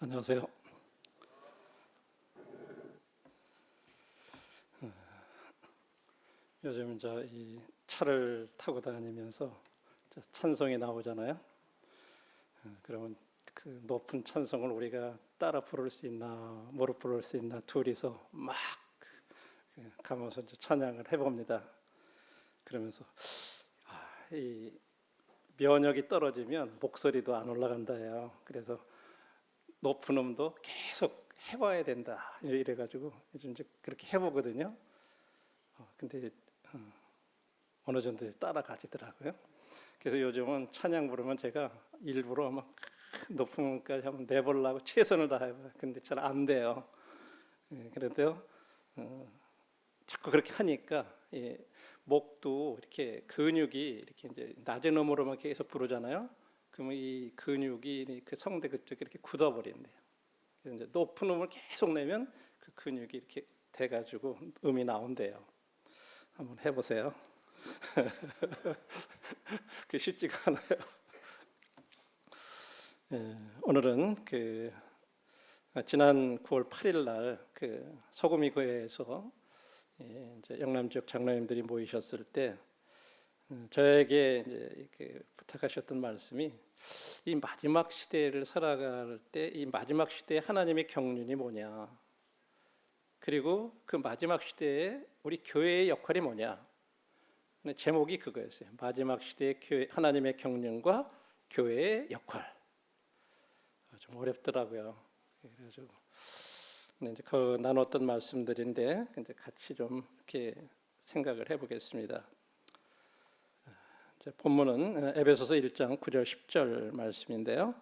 안녕하세요. 요즘 이 차를 타고 다니면서 찬송이 나오잖아요. 그러면 그 높은 찬송을 우리가 따라 부를 수 있나, 무릎 부를 수 있나 둘이서 막 가면서 찬양을 해봅니다. 그러면서 이 면역이 떨어지면 목소리도 안 올라간다요. 그래서 높은 음도 계속 해봐야 된다. 이래가지고 요즘 그렇게 해보거든요. 근데 어느 정도 따라가지더라고요. 그래서 요즘은 찬양 부르면 제가 일부러 막 높은 음까지 한번 내보려고 최선을 다해봐요. 근데 잘 안 돼요. 그래도 자꾸 그렇게 하니까 목도 이렇게 근육이 이렇게 이제 낮은 음으로만 계속 부르잖아요. 그러면 이 근육이 그 성대 그쪽에 이렇게 굳어버린대요. 그래서 이제 높은 음을 계속 내면 그 근육이 이렇게 돼가지고 음이 나온대요. 한번 해보세요. 그 쉽지가 않아요. 오늘은 지난 9월 8일 날그 소금이 교회에서 이제 영남 지역 장로님들이 모이셨을 때 저에게 이제 부탁하셨던 말씀이 이 마지막 시대를 살아갈 때 이 마지막 시대에 하나님의 경륜이 뭐냐, 그리고 그 마지막 시대에 우리 교회의 역할이 뭐냐. 제목이 그거였어요. 마지막 시대의 교회, 하나님의 경륜과 교회의 역할. 좀 어렵더라고요. 그래서 이제 그 나눴던 말씀들인데 같이 좀 이렇게 생각을 해보겠습니다. 본문은 에베소서 1장 9절 10절 말씀인데요.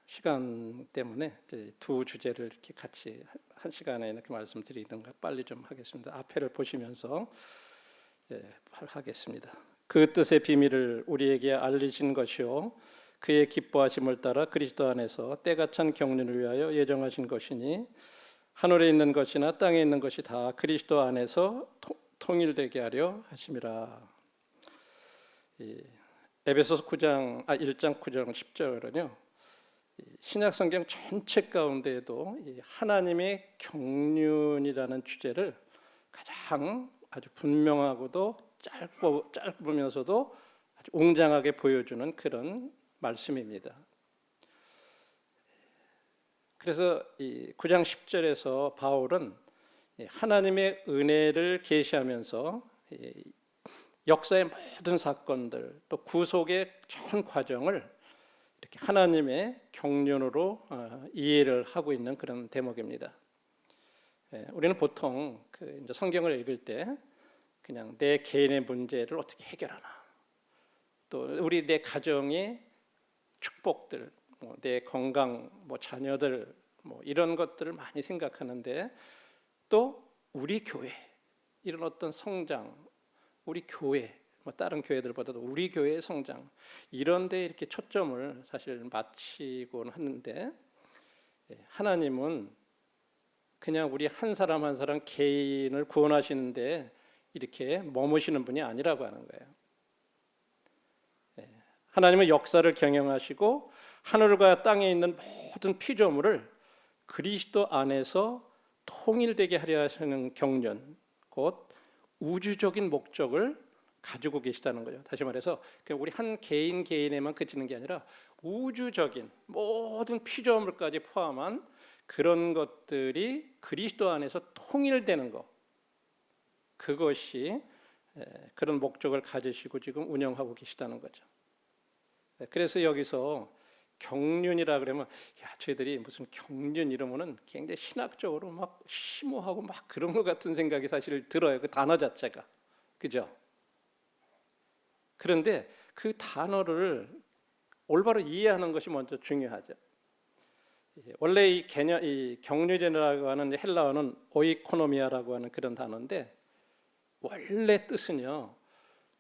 시간 때문에 두 주제를 이렇게 같이 한 시간에 이렇게 말씀드리는 거 빨리 좀 하겠습니다. 앞에를 보시면서 하겠습니다. 그 뜻의 비밀을 우리에게 알리신 것이요 그의 기뻐하심을 따라 그리스도 안에서 때가 찬 경륜을 위하여 예정하신 것이니 하늘에 있는 것이나 땅에 있는 것이 다 그리스도 안에서 통일되게 하려 하심이라. 에베소서 1장 9장 10절은요 신약 성경 전체 가운데에도 하나님의 경륜이라는 주제를 가장 아주 분명하고도 짧으면서도 아주 웅장하게 보여주는 그런 말씀입니다. 그래서 이 9장 10절에서 바울은 하나님의 은혜를 계시하면서 역사의 모든 사건들 또 구속의 전 과정을 이렇게 하나님의 경륜으로 이해를 하고 있는 그런 대목입니다. 우리는 보통 이제 성경을 읽을 때 그냥 내 개인의 문제를 어떻게 해결하나, 또 내 가정의 축복들, 내 건강, 자녀들, 이런 것들을 많이 생각하는데 또 우리 교회 이런 어떤 성장, 우리 교회 다른 교회들보다도 우리 교회의 성장 이런 데 이렇게 초점을 사실 맞추곤 하는데 하나님은 그냥 우리 한 사람 한 사람 개인을 구원하시는데 이렇게 머무시는 분이 아니라고 하는 거예요. 하나님은 역사를 경영하시고 하늘과 땅에 있는 모든 피조물을 그리스도 안에서 통일되게 하려 하시는 경륜, 곧 우주적인 목적을 가지고 계시다는 거죠. 다시 말해서 우리 한 개인에만 그치는 게 아니라 우주적인 모든 피조물까지 포함한 그런 것들이 그리스도 안에서 통일되는 것, 그것이 그런 목적을 가지시고 지금 운영하고 계시다는 거죠. 그래서 여기서 경륜이라 그러면 저희들이 무슨 경륜 이러면은 굉장히 신학적으로 막 심오하고 막 그런 것 같은 생각이 사실 들어요. 그 단어 자체가. 그죠? 그런데 그 단어를 올바로 이해하는 것이 먼저 중요하죠. 원래 이 개념, 이 경륜이라고 하는 헬라어는 오이코노미아라고 하는 그런 단어인데 원래 뜻은요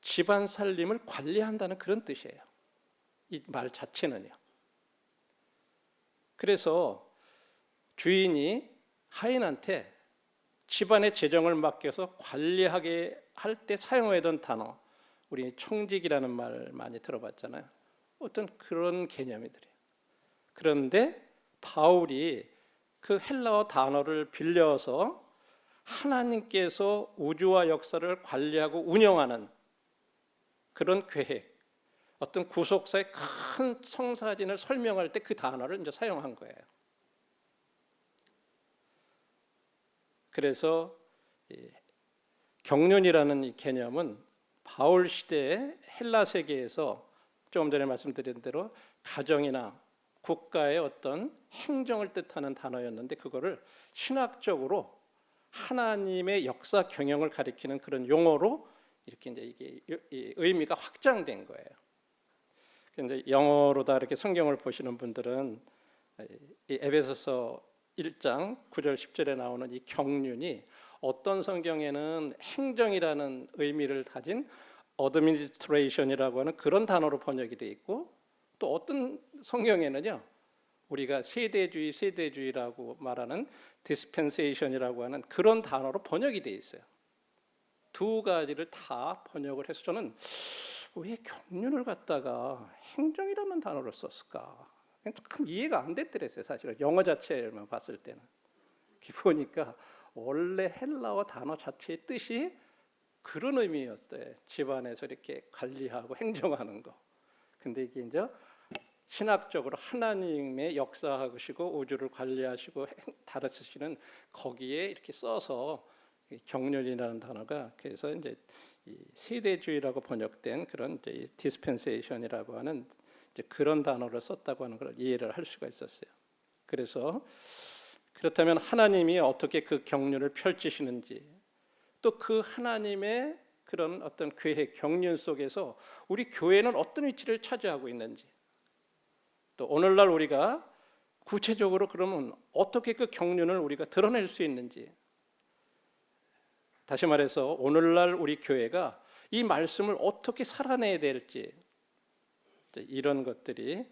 집안 살림을 관리한다는 그런 뜻이에요. 이 말 자체는요. 그래서 주인이 하인한테 집안의 재정을 맡겨서 관리하게 할 때 사용하던 단어, 우리 청직이라는 말 많이 들어봤잖아요. 어떤 그런 개념이들이에요. 그런데 바울이 그 헬라어 단어를 빌려서 하나님께서 우주와 역사를 관리하고 운영하는 그런 계획, 어떤 구속사의 큰 성사진을 설명할 때 그 단어를 이제 사용한 거예요. 그래서 경륜이라는 이 개념은 바울 시대의 헬라 세계에서 조금 전에 말씀드린 대로 가정이나 국가의 어떤 행정을 뜻하는 단어였는데, 그거를 신학적으로 하나님의 역사 경영을 가리키는 그런 용어로 이렇게 이제 이게 의미가 확장된 거예요. 근데 영어로 다 이렇게 성경을 보시는 분들은 이 에베소서 1장 9절 10절에 나오는 이 경륜이 어떤 성경에는 행정이라는 의미를 가진 어드미니스트레이션이라고 하는 그런 단어로 번역이 돼 있고, 또 어떤 성경에는요 우리가 세대주의라고 말하는 디스펜세이션이라고 하는 그런 단어로 번역이 돼 있어요. 두 가지를 다 번역을 해서 저는 왜 경륜을 갖다가 행정이라는 단어를 썼을까? 참 이해가 안 됐더랬어요. 사실은 영어 자체만 봤을 때는. 보니까 원래 헬라어 단어 자체의 뜻이 그런 의미였어요. 집안에서 이렇게 관리하고 행정하는 거. 근데 이게 이제 신학적으로 하나님의 역사하시고 우주를 관리하시고 다루시는 거기에 이렇게 써서 경륜이라는 단어가, 그래서 이제 이 세대주의라고 번역된 그런 이제 디스펜세이션이라고 하는 이제 그런 단어를 썼다고 하는 걸 이해를 할 수가 있었어요. 그래서 그렇다면 하나님이 어떻게 그 경륜을 펼치시는지, 또 그 하나님의 그런 어떤 계획 경륜 속에서 우리 교회는 어떤 위치를 차지하고 있는지, 또 오늘날 우리가 구체적으로 그러면 어떻게 그 경륜을 우리가 드러낼 수 있는지, 다시 말해서 오늘날 우리 교회가 이 말씀을 어떻게 살아내야 될지, 이런 것들이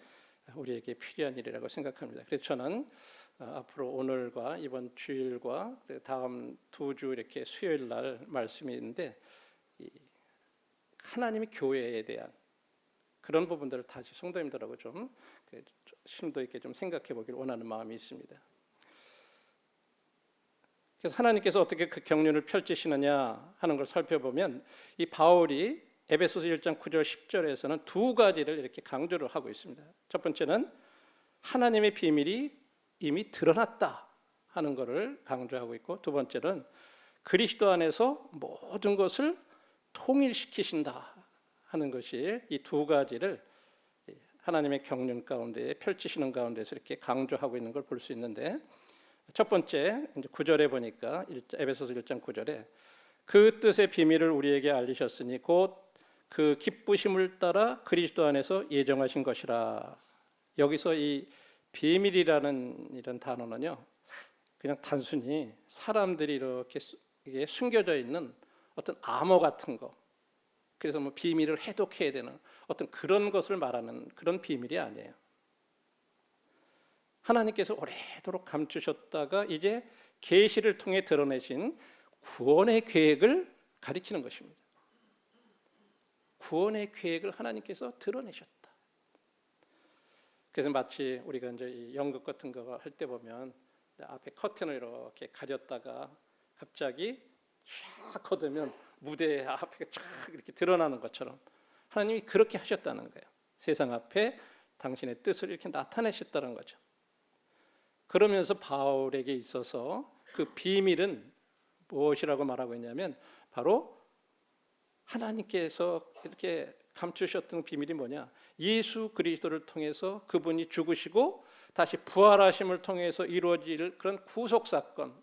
우리에게 필요한 일이라고 생각합니다. 그래서 저는 앞으로 오늘과 이번 주일과 다음 두 주 이렇게 수요일 날 말씀이 있는데, 하나님의 교회에 대한 그런 부분들을 다시 성도님들하고 좀 심도 있게 좀 생각해 보기를 원하는 마음이 있습니다. 그래서 하나님께서 어떻게 그 경륜을 펼치시느냐 하는 걸 살펴보면, 이 바울이 에베소서 1장 9절 10절에서는 두 가지를 이렇게 강조를 하고 있습니다. 첫 번째는 하나님의 비밀이 이미 드러났다 하는 것을 강조하고 있고, 두 번째는 그리스도 안에서 모든 것을 통일시키신다 하는 것이, 이 두 가지를 하나님의 경륜 가운데 펼치시는 가운데서 이렇게 강조하고 있는 걸 볼 수 있는데, 첫 번째 이제 9절에 보니까 에베소서 1장 9절에 그 뜻의 비밀을 우리에게 알리셨으니 곧 그 기쁘심을 따라 그리스도 안에서 예정하신 것이라. 여기서 이 비밀이라는 이런 단어는요, 그냥 단순히 사람들이 이렇게 숨겨져 있는 어떤 암호 같은 거, 그래서 뭐 비밀을 해독해야 되는 어떤 그런 것을 말하는 그런 비밀이 아니에요. 하나님께서 오래도록 감추셨다가 이제 계시를 통해 드러내신 구원의 계획을 가리키는 것입니다. 구원의 계획을 하나님께서 드러내셨다. 그래서 마치 우리가 이제 이 연극 같은 거 할 때 보면 앞에 커튼을 이렇게 가렸다가 갑자기 쫙 걷으면 무대 앞에 쫙 이렇게 드러나는 것처럼 하나님이 그렇게 하셨다는 거예요. 세상 앞에 당신의 뜻을 이렇게 나타내셨다는 거죠. 그러면서 바울에게 있어서 그 비밀은 무엇이라고 말하고 있냐면, 바로 하나님께서 이렇게 감추셨던 비밀이 뭐냐, 예수 그리스도를 통해서 그분이 죽으시고 다시 부활하심을 통해서 이루어질 그런 구속 사건,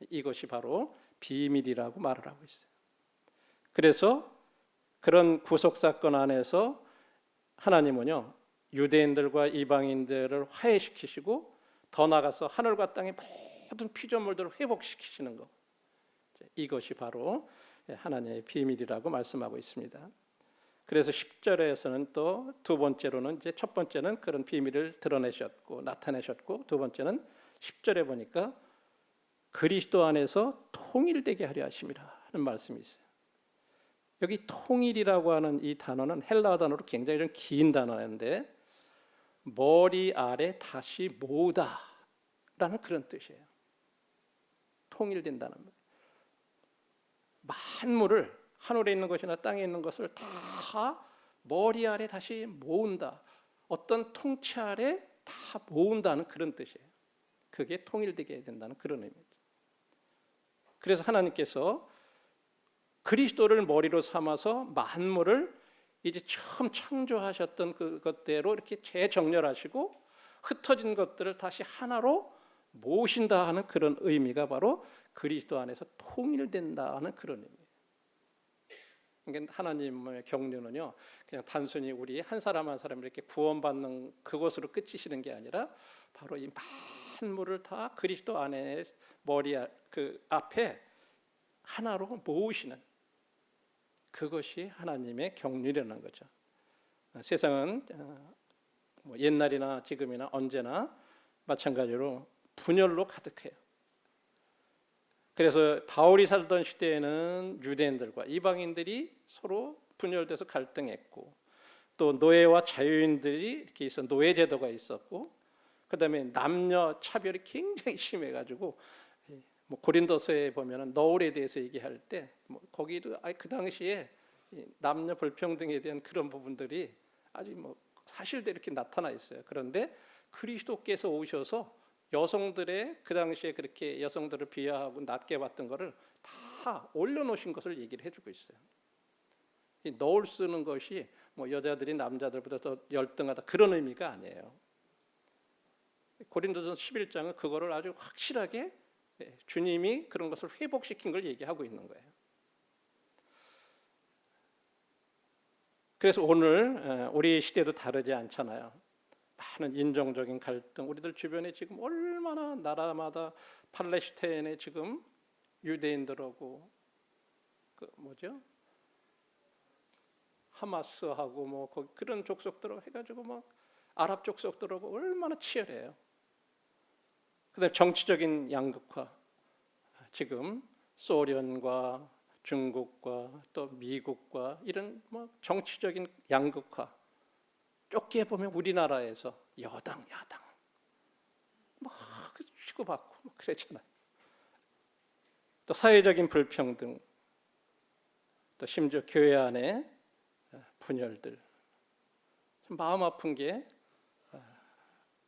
이것이 바로 비밀이라고 말을 하고 있어요. 그래서 그런 구속 사건 안에서 하나님은요, 유대인들과 이방인들을 화해시키시고 더 나아가서 하늘과 땅의 모든 피조물들을 회복시키시는 것, 이것이 바로 하나님의 비밀이라고 말씀하고 있습니다. 그래서 10절에서는 또 두 번째로는, 이제 첫 번째는 그런 비밀을 드러내셨고 나타내셨고, 두 번째는 10절에 보니까 그리스도 안에서 통일되게 하려 하심이라 하는 말씀이 있어요. 여기 통일이라고 하는 이 단어는 헬라어 단어로 굉장히 좀 긴 단어인데, 머리 아래 다시 모으다라는 그런 뜻이에요. 통일된다는 말. 만물을 하늘에 있는 것이나 땅에 있는 것을 다 머리 아래 다시 모은다. 어떤 통치 아래 다 모은다는 그런 뜻이에요. 그게 통일되게 된다는 그런 의미죠. 그래서 하나님께서 그리스도를 머리로 삼아서 만물을 이제 처음 창조하셨던 그것대로 이렇게 재정렬하시고 흩어진 것들을 다시 하나로 모으신다 하는 그런 의미가 바로 그리스도 안에서 통일된다는 그런 의미예요. 그러니까 하나님의 경륜은요, 그냥 단순히 우리 한 사람 한 사람 이렇게 구원받는 그것으로 끝이시는 게 아니라 바로 이 만물을 다 그리스도 안에 머리 그 앞에 하나로 모으시는 그것이 하나님의 경륜이라는 거죠. 세상은 뭐 옛날이나 지금이나 언제나 마찬가지로 분열로 가득해요. 그래서 바울이 살던 시대에는 유대인들과 이방인들이 서로 분열돼서 갈등했고, 또 노예와 자유인들이 이렇게 있어 노예 제도가 있었고, 그다음에 남녀 차별이 굉장히 심해가지고 뭐 고린도서에 보면은 너울에 대해서 얘기할 때 뭐 거기도 그 당시에 남녀 불평등에 대한 그런 부분들이 아주 뭐 사실대로 이렇게 나타나 있어요. 그런데 그리스도께서 오셔서 여성들의 그 당시에 그렇게 여성들을 비하하고 낮게 봤던 것을 다 올려놓으신 것을 얘기를 해주고 있어요. 이 너울 쓰는 것이 뭐 여자들이 남자들보다 더 열등하다 그런 의미가 아니에요. 고린도전 11장은 그거를 아주 확실하게 주님이 그런 것을 회복시킨 걸 얘기하고 있는 거예요. 그래서 오늘 우리 시대도 다르지 않잖아요. 많은 인종적인 갈등, 우리들 주변에 지금 얼마나 나라마다 팔레스타인에 지금 유대인들하고 그 뭐죠? 하마스하고 뭐 그런 족속들하고 해가지고 막 아랍 족속들하고 얼마나 치열해요. 그다음에 정치적인 양극화, 지금 소련과 중국과 또 미국과 이런 뭐 정치적인 양극화, 쫓게 보면 우리나라에서 여당 야당 막 치고받고 막 그랬잖아요. 또 사회적인 불평등, 또 심지어 교회 안에 분열들. 참 마음 아픈 게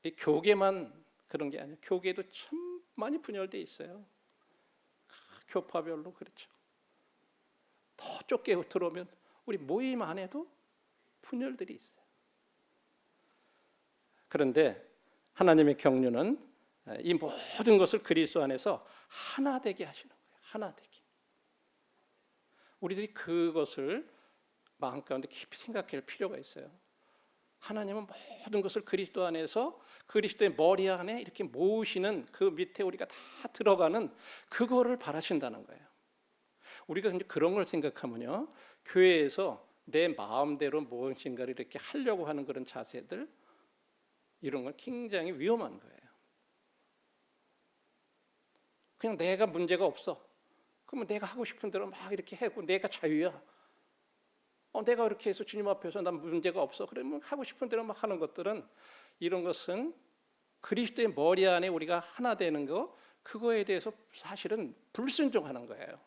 이 교계만 그런 게 아니에요. 교계도 참 많이 분열돼 있어요. 교파별로 그렇죠. 더 좁게 들어오면 우리 모임 안에도 분열들이 있어요. 그런데 하나님의 경륜은 이 모든 것을 그리스도 안에서 하나 되게 하시는 거예요. 하나 되게. 우리들이 그것을 마음 가운데 깊이 생각할 필요가 있어요. 하나님은 모든 것을 그리스도 안에서 그리스도의 머리 안에 이렇게 모으시는 그 밑에 우리가 다 들어가는 그거를 바라신다는 거예요. 우리가 이제 그런 걸 생각하면요, 교회에서 내 마음대로 무엇인가를 이렇게 하려고 하는 그런 자세들, 이런 건 굉장히 위험한 거예요. 그냥 내가 문제가 없어. 그러면 내가 하고 싶은 대로 막 이렇게 하고 내가 자유야. 내가 이렇게 해서 주님 앞에서 난 문제가 없어. 그러면 하고 싶은 대로 막 하는 것들은, 이런 것은 그리스도의 머리 안에 우리가 하나 되는 거, 그거에 대해서 사실은 불순종하는 거예요.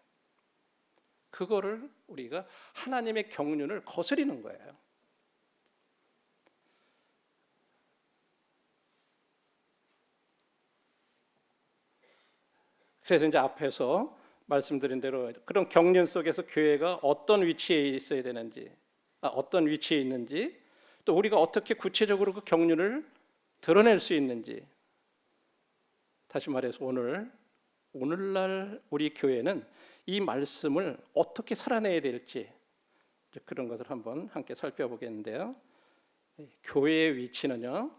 그거를 우리가 하나님의 경륜을 거스리는 거예요. 그래서 이제 앞에서 말씀드린 대로 그런 경륜 속에서 교회가 어떤 위치에 있어야 되는지, 어떤 위치에 있는지, 또 우리가 어떻게 구체적으로 그 경륜을 드러낼 수 있는지, 다시 말해서 오늘날 우리 교회는 이 말씀을 어떻게 살아내야 될지, 그런 것을 한번 함께 살펴보겠는데요. 교회의 위치는요,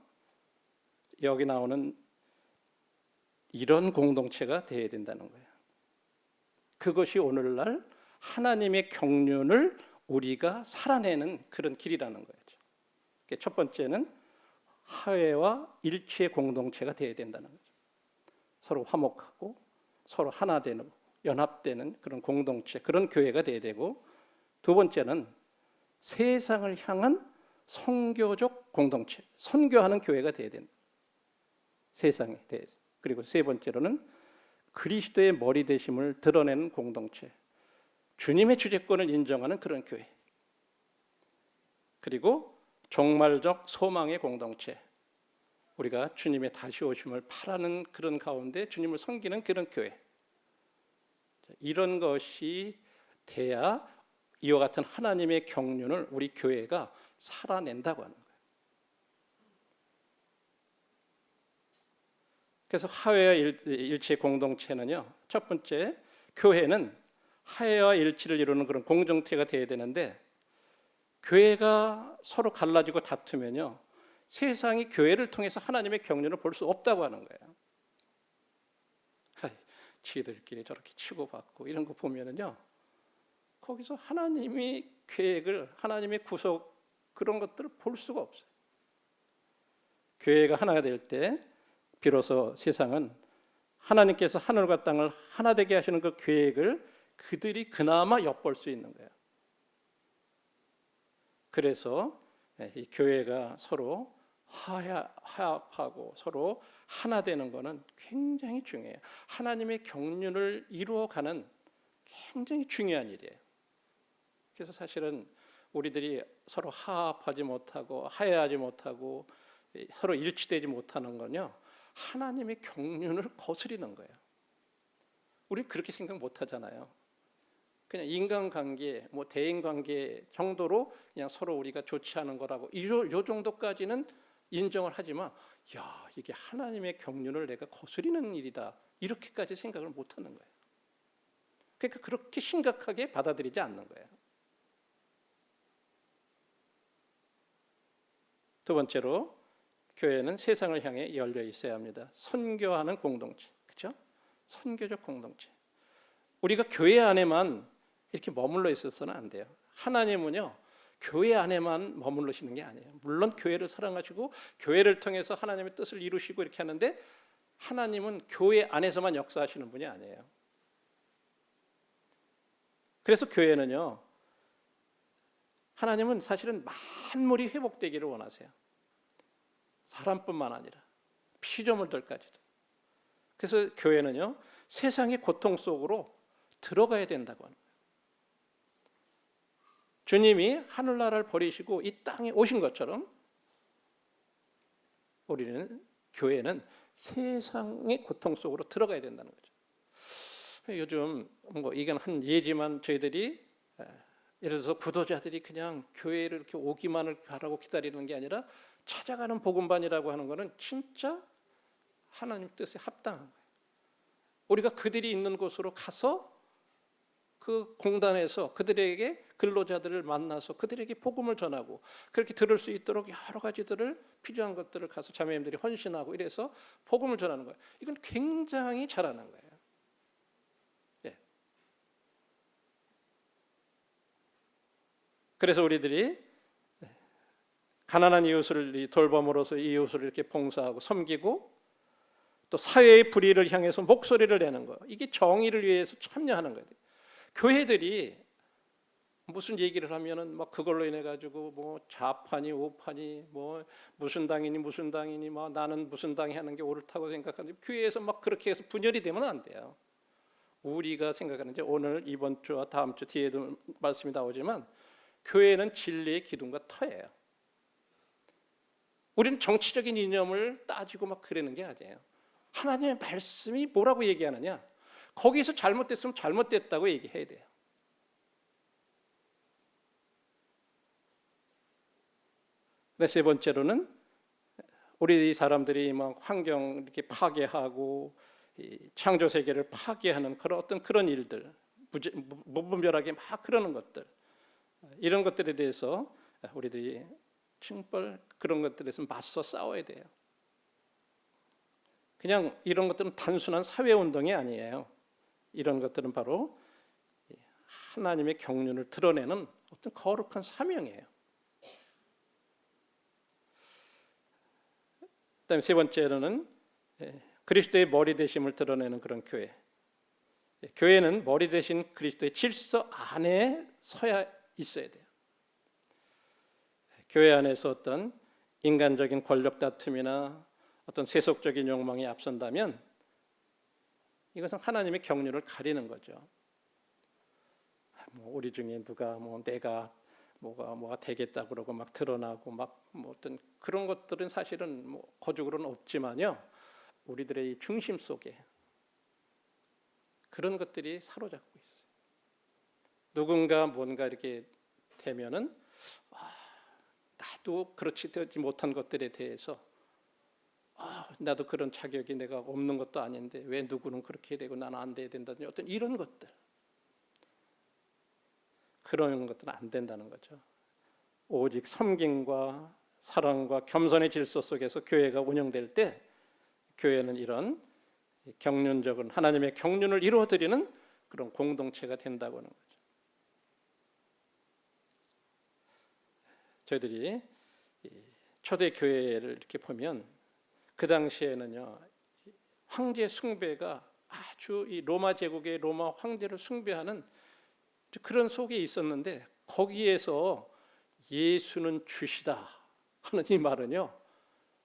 여기 나오는 이런 공동체가 되어야 된다는 거예요. 그것이 오늘날 하나님의 경륜을 우리가 살아내는 그런 길이라는 거죠. 첫 번째는 화해와 일치의 공동체가 되어야 된다는 거죠. 서로 화목하고 서로 하나 되는, 연합되는 그런 공동체, 그런 교회가 되어야 되고, 두 번째는 세상을 향한 선교적 공동체, 선교하는 교회가 돼야 된다. 세상에 대해서. 그리고 세 번째로는 그리스도의 머리 되심을 드러내는 공동체, 주님의 주재권을 인정하는 그런 교회. 그리고 종말적 소망의 공동체, 우리가 주님의 다시 오심을 바라는 그런 가운데 주님을 섬기는 그런 교회. 이런 것이 돼야 이와 같은 하나님의 경륜을 우리 교회가 살아낸다고 하는 거예요. 그래서 화해와 일치의 공동체는요, 첫 번째, 교회는 화해와 일치를 이루는 그런 공동체가 되어야 되는데, 교회가 서로 갈라지고 다투면요, 세상이 교회를 통해서 하나님의 경륜을 볼 수 없다고 하는 거예요. 지들끼리 저렇게 치고받고 이런 거 보면은요, 거기서 하나님의 계획을, 하나님의 구속, 그런 것들을 볼 수가 없어요. 교회가 하나가 될 때 비로소 세상은 하나님께서 하늘과 땅을 하나 되게 하시는 그 계획을 그들이 그나마 엿볼 수 있는 거예요. 그래서 이 교회가 서로 화합하고 서로 하나 되는 것은 굉장히 중요해요. 하나님의 경륜을 이루어가는 굉장히 중요한 일이에요. 그래서 사실은 우리들이 서로 화합하지 못하고 화해하지 못하고 서로 일치되지 못하는 건요, 하나님의 경륜을 거스리는 거예요. 우리는 그렇게 생각 못 하잖아요. 그냥 인간관계, 뭐 대인관계 정도로 그냥 서로 우리가 좋지 않은 거라고 요 정도까지는 인정을 하지만, 야, 이게 하나님의 경륜을 내가 거스리는 일이다, 이렇게까지 생각을 못 하는 거예요. 그러니까 그렇게 심각하게 받아들이지 않는 거예요. 두 번째로, 교회는 세상을 향해 열려 있어야 합니다. 선교하는 공동체, 그렇죠? 선교적 공동체. 우리가 교회 안에만 이렇게 머물러 있어서는 안 돼요. 하나님은요, 교회 안에만 머물러시는 게 아니에요. 물론 교회를 사랑하시고 교회를 통해서 하나님의 뜻을 이루시고 이렇게 하는데, 하나님은 교회 안에서만 역사하시는 분이 아니에요. 그래서 교회는요, 하나님은 사실은 만물이 회복되기를 원하세요. 사람뿐만 아니라 피조물들까지도. 그래서 교회는요, 세상의 고통 속으로 들어가야 된다고 하는 거예요. 주님이 하늘나라를 버리시고 이 땅에 오신 것처럼 우리는, 교회는 세상의 고통 속으로 들어가야 된다는 거죠. 요즘 뭐 이건 한 예지만, 저희들이 예를 들어서 구도자들이 그냥 교회를 이렇게 오기만을 바라고 기다리는 게 아니라 찾아가는 복음반이라고 하는 것은 진짜 하나님 뜻에 합당한 거예요. 우리가 그들이 있는 곳으로 가서 그 공단에서 그들에게, 근로자들을 만나서 그들에게 복음을 전하고, 그렇게 들을 수 있도록 여러 가지들을, 필요한 것들을 가서 자매님들이 헌신하고 이래서 복음을 전하는 거예요. 이건 굉장히 잘하는 거예요. 예. 그래서 우리들이 가난한 이웃을 돌봄으로써 이웃을 이렇게 봉사하고 섬기고, 또 사회의 불의를 향해서 목소리를 내는 거예요. 이게 정의를 위해서 참여하는 거예요. 교회들이 무슨 얘기를 하면은 막 그걸로 인해 가지고 뭐 좌파니 우파니 뭐 무슨 당이니 뭐 나는 무슨 당이 하는 게 옳다고 생각하는데, 교회에서 막 그렇게 해서 분열이 되면 안 돼요. 우리가 생각하는, 이제 오늘 이번 주와 다음 주 뒤에도 말씀이 나오지만, 교회는 진리의 기둥과 터예요. 우리는 정치적인 이념을 따지고 막 그러는 게 아니에요. 하나님의 말씀이 뭐라고 얘기하느냐, 거기서 잘못됐으면 잘못됐다고 얘기해야 돼요. 세 번째로는, 우리 사람들이 막 환경 이렇게 파괴하고 창조 세계를 파괴하는 그런 일들, 무분별하게 막 그러는 것들, 이런 것들에 대해서 우리들이 징벌, 그런 것들에서 맞서 싸워야 돼요. 그냥 이런 것들은 단순한 사회운동이 아니에요. 이런 것들은 바로 하나님의 경륜을 드러내는 어떤 거룩한 사명이에요. 그다음에 세 번째로는 그리스도의 머리 되심을 드러내는 그런 교회. 교회는 머리 되신 그리스도의 질서 안에 서야 있어야 돼요. 교회 안에서 어떤 인간적인 권력 다툼이나 어떤 세속적인 욕망이 앞선다면 이것은 하나님의 경륜을 가리는 거죠. 우리 중에 누가 내가 뭐가 되겠다 그러고 막 드러나고 어떤 그런 것들은 사실은 거죽으로는 없지만요. 우리들의 이 중심 속에 그런 것들이 사로잡고 있어요. 누군가 뭔가 이렇게 되면은 나도 그렇지 되지 못한 것들에 대해서 나도 그런 자격이 내가 없는 것도 아닌데 왜 누구는 그렇게 되고 나는 안 돼야 된다든지 어떤 이런 것들, 그런 것들은 안 된다는 거죠. 오직 섬김과 사랑과 겸손의 질서 속에서 교회가 운영될 때 교회는 이런 경륜적인 하나님의 경륜을 이루어드리는 그런 공동체가 된다고 하는 거죠. 저희들이 초대 교회를 이렇게 보면 그 당시에는요, 황제 숭배가 아주 이 로마 제국의 로마 황제를 숭배하는 그런 속에 있었는데 거기에서 예수는 주시다 하는 이 말은요,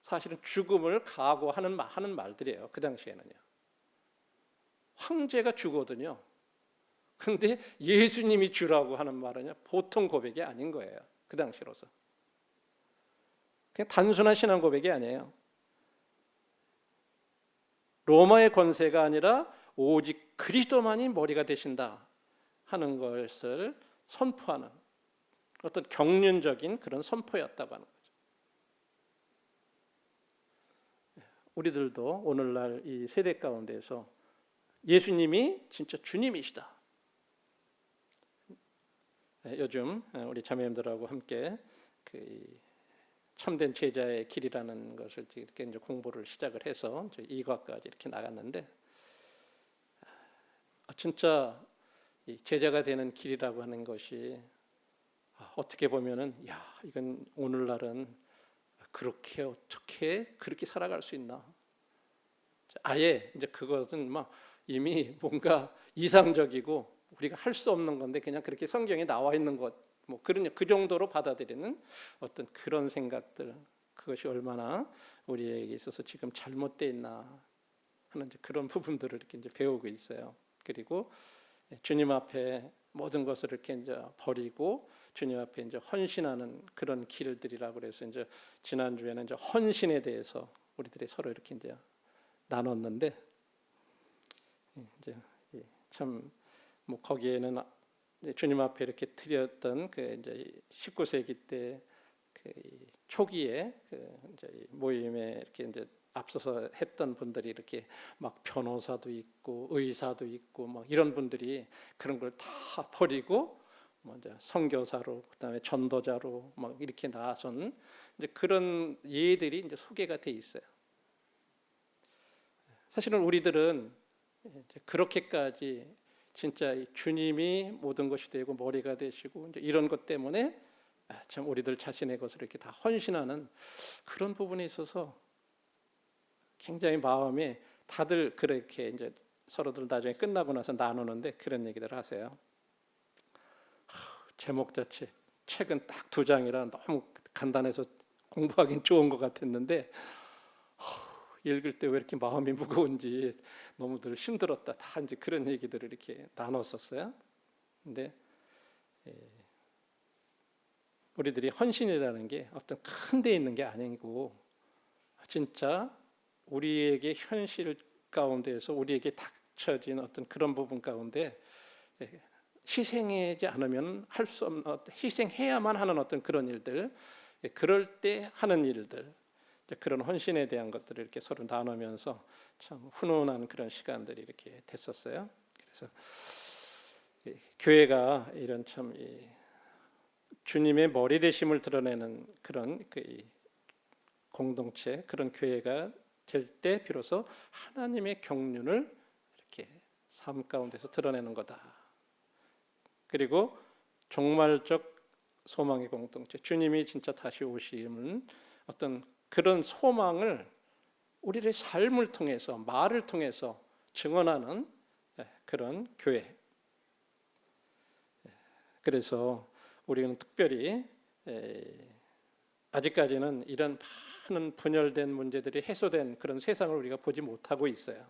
사실은 죽음을 각오하는 말들이에요. 그 당시에는요, 황제가 주거든요. 그런데 예수님이 주라고 하는 말은요, 보통 고백이 아닌 거예요. 그 당시로서 그냥 단순한 신앙 고백이 아니에요. 로마의 권세가 아니라 오직 그리스도만이 머리가 되신다 하는 것을 선포하는 어떤 경륜적인 그런 선포였다고 하는 거죠. 우리들도 오늘날 이 세대 가운데서 예수님이 진짜 주님이시다. 요즘 우리 자매님들하고 함께 그 참된 제자의 길이라는 것을 이렇게 이제 공부를 시작을 해서 이과까지 이렇게 나갔는데 진짜 제자가 되는 길이라고 하는 것이 어떻게 보면은 이건 오늘날은 그렇게 어떻게 그렇게 살아갈 수 있나? 아예 이제 그것은 막 이미 뭔가 이상적이고 우리가 할 수 없는 건데 그냥 그렇게 성경에 나와 있는 것 그 정도로 받아들이는 어떤 그런 생각들, 그것이 얼마나 우리에게 있어서 지금 잘못되어 있나 하는 이제 그런 부분들을 이렇게 이제 배우고 있어요. 그리고 주님 앞에 모든 것을 이렇게 이제 버리고 주님 앞에 이제 헌신하는 그런 길들이라고 그래서 이제 지난주에는 이제 헌신에 대해서 우리들이 서로 이렇게 이제 나눴는데 이제 참 거기에는 주님 앞에 이렇게 드렸던 그 이제 19세기 때 그 초기에 그 이제 모임에 이렇게 이제 앞서서 했던 분들이 이렇게 막 변호사도 있고 의사도 있고 막 이런 분들이 그런 걸 다 버리고 이제 선교사로 그다음에 전도자로 막 이렇게 나선 이제 그런 예들이 이제 소개가 돼 있어요. 사실은 우리들은 이제 그렇게까지 진짜 주님이 모든 것이 되고 머리가 되시고 이제 이런 것 때문에 참 우리들 자신의 것을 이렇게 다 헌신하는 그런 부분에 있어서 굉장히 마음이 다들 그렇게 이제 서로들 나중에 끝나고 나서 나누는데 그런 얘기들 하세요. 제목 자체 책은 딱 2장이라 너무 간단해서 공부하기는 좋은 것 같았는데 읽을 때 왜 이렇게 마음이 무거운지 너무들 힘들었다. 다 이제 그런 얘기들을 이렇게 나눴었어요. 근데 우리들이 헌신이라는 게 어떤 큰 데 있는 게 아니고 진짜 우리에게 현실 가운데에서 우리에게 닥쳐진 어떤 그런 부분 가운데 희생하지 않으면 할 수 없는 희생해야만 하는 어떤 그런 일들, 그럴 때 하는 일들, 그런 헌신에 대한 것들을 이렇게 서로 나누면서 참 훈훈한 그런 시간들이 이렇게 됐었어요. 그래서 교회가 이런 참 주님의 머리 되심을 드러내는 그런 공동체, 그런 교회가 될 때 비로소 하나님의 경륜을 이렇게 삶 가운데서 드러내는 거다. 그리고 종말적 소망의 공동체, 주님이 진짜 다시 오시는 어떤 그런 소망을 우리의 삶을 통해서 말을 통해서 증언하는 그런 교회. 그래서 우리는 특별히 아직까지는 이런 많은 분열된 문제들이 해소된 그런 세상을 우리가 보지 못하고 있어요.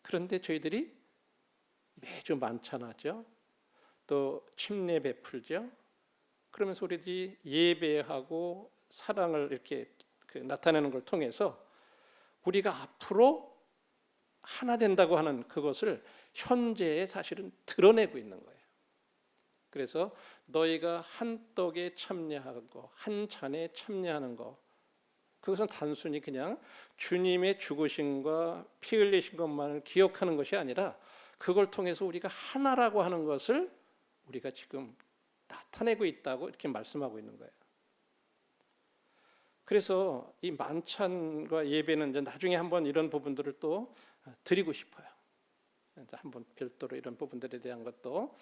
그런데 저희들이 매주 만찬하죠. 또 침례 베풀죠. 그러면서 우리들이 예배하고 사랑을 이렇게 나타내는 걸 통해서 우리가 앞으로 하나 된다고 하는 그것을 현재에 사실은 드러내고 있는 거예요. 그래서 너희가 한 떡에 참여하고 한 잔에 참여하는 것, 그것은 단순히 그냥 주님의 죽으심과 피 흘리신 것만을 기억하는 것이 아니라 그걸 통해서 우리가 하나라고 하는 것을 우리가 지금 나타내고 있다고 이렇게 말씀하고 있는 거예요. 그래서 이 만찬과 예배는 이제 나중에 한번 이런 부분들을 또 드리고 싶어요. 한번 별도로 이런 부분들에 대한 것도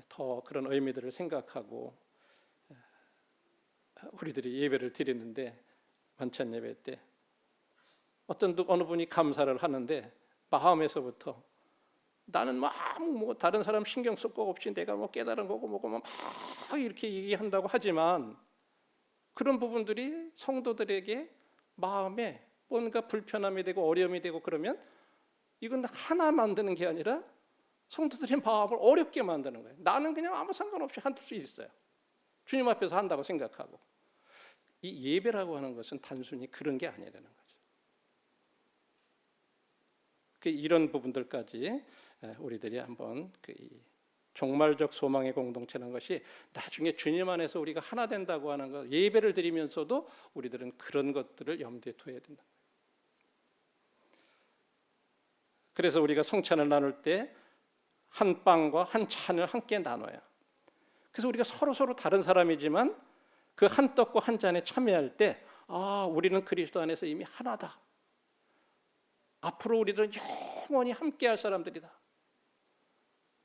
더 그런 의미들을 생각하고 우리들이 예배를 드리는데, 만찬 예배 때 어느 분이 감사를 하는데 마음에서부터 나는 막 뭐 다른 사람 신경 쓸 거 없이 내가 뭐 깨달은 거고 뭐고 막 이렇게 얘기한다고 하지만 그런 부분들이 성도들에게 마음에 뭔가 불편함이 되고 어려움이 되고 그러면 이건 하나 만드는 게 아니라 성도들의 마음을 어렵게 만드는 거예요. 나는 그냥 아무 상관없이 할 수 있어요. 주님 앞에서 한다고 생각하고. 이 예배라고 하는 것은 단순히 그런 게 아니라는 거죠. 이런 부분들까지 우리들이 한번 종말적 소망의 공동체라는 것이 나중에 주님 안에서 우리가 하나 된다고 하는 것, 예배를 드리면서도 우리들은 그런 것들을 염두에 둬야 된다. 그래서 우리가 성찬을 나눌 때 한 빵과 한 잔을 함께 나눠요. 그래서 우리가 서로 다른 사람이지만 그 한 떡과 한 잔에 참여할 때 우리는 그리스도 안에서 이미 하나다. 앞으로 우리들은 영원히 함께할 사람들이다.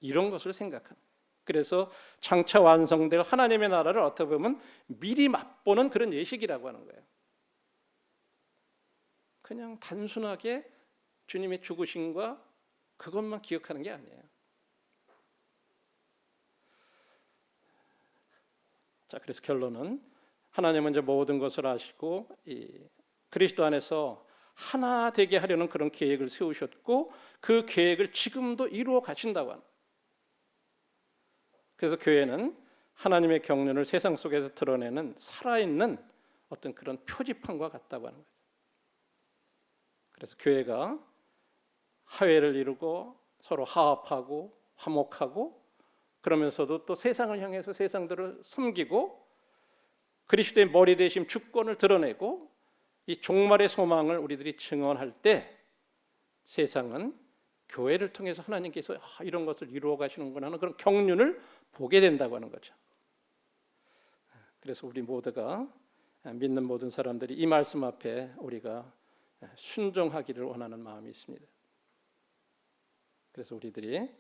이런 것을 생각하는. 그래서 장차 완성될 하나님의 나라를 어떻게 보면 미리 맛보는 그런 예식이라고 하는 거예요. 그냥 단순하게 주님의 죽으심과 그것만 기억하는 게 아니에요. 자, 그래서 결론은 하나님은 이제 모든 것을 아시고 이 그리스도 안에서 하나 되게 하려는 그런 계획을 세우셨고 그 계획을 지금도 이루어 가신다고 합니다. 그래서 교회는 하나님의 경륜을 세상 속에서 드러내는 살아있는 어떤 그런 표지판과 같다고 하는 거죠. 그래서 교회가 화해를 이루고 서로 화합하고 화목하고 그러면서도 또 세상을 향해서 세상들을 섬기고 그리스도의 머리 대심 주권을 드러내고 이 종말의 소망을 우리들이 증언할 때 세상은 교회를 통해서 하나님께서 이런 것을 이루어 가시는구나 하는 그런 경륜을 보게 된다고 하는 거죠. 그래서 우리 모두가 믿는 모든 사람들이 이 말씀 앞에 우리가 순종하기를 원하는 마음이 있습니다. 그래서 우리들이